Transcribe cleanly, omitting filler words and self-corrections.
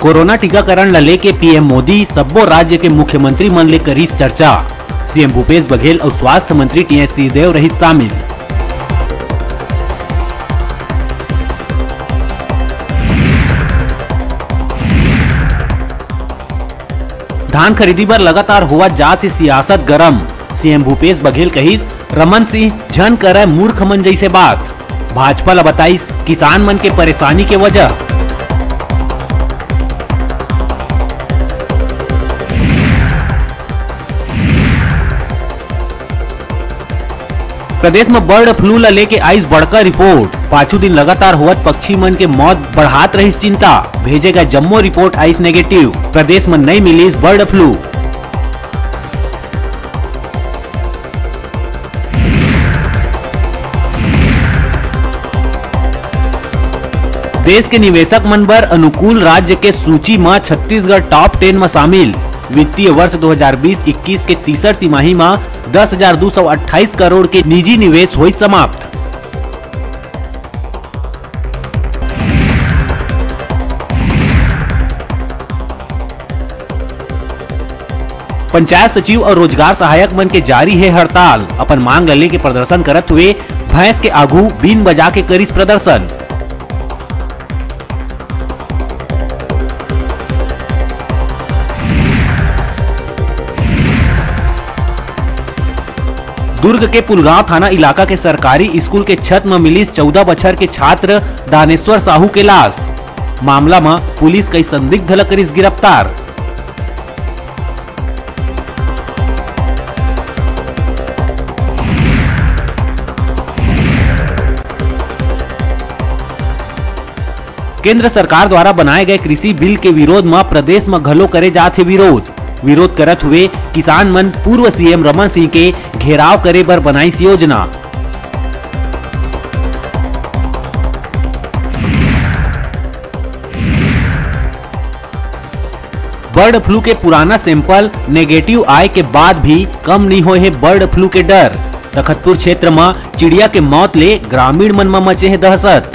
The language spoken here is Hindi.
कोरोना टीकाकरण ला लेके पीएम मोदी सब्बो राज्य के मुख्यमंत्री मन ले करीस चर्चा। सीएम भूपेश बघेल और स्वास्थ्य मंत्री टी.एस. सिंहदेव रही शामिल। धान खरीदी पर लगातार हुआ जात सियासत गरम। सीएम भूपेश बघेल कहिस रमन सिंह झन करे मूर्ख मन जैसे बात। भाजपा ला बताइस किसान मन के परेशानी के वजह। प्रदेश में बर्ड फ्लू ला लेके आइस बड़का रिपोर्ट। 5 दिन लगातार हुआ पक्षी मन के मौत बढ़ात रही चिंता। भेजे गए जम्मो रिपोर्ट आइस नेगेटिव। प्रदेश में नहीं मिली बर्ड फ्लू। देश के निवेशक मन बर अनुकूल राज्य के सूची में छत्तीसगढ़ टॉप 10 में शामिल। वित्तीय वर्ष 2020-21 के तीसर तिमाही में 10,228 करोड़ के निजी निवेश हुई समाप्त। पंचायत सचिव और रोजगार सहायक मन के जारी है हड़ताल। अपन मांग ले के प्रदर्शन करत हुए भैंस के आगू बीन बजा के करिस प्रदर्शन। दुर्ग के पुलगांव थाना इलाका के सरकारी स्कूल के छत में मिली 14 बछर के छात्र दानेश्वर साहू के लाश। मामला में पुलिस कई संदिग्ध ला करिस गिरफ्तार। केंद्र सरकार द्वारा बनाए गए कृषि बिल के विरोध में प्रदेश में घलो करे जाथे विरोध करत हुए किसान मन पूर्व सीएम रमन सिंह के घेराव करे बर बनाइस योजना। बर्ड फ्लू के पुराना सैंपल नेगेटिव आए के बाद भी कम नहीं होए है बर्ड फ्लू के डर। तखतपुर क्षेत्र में चिड़िया के मौत ले ग्रामीण मन में मचे है दहशत।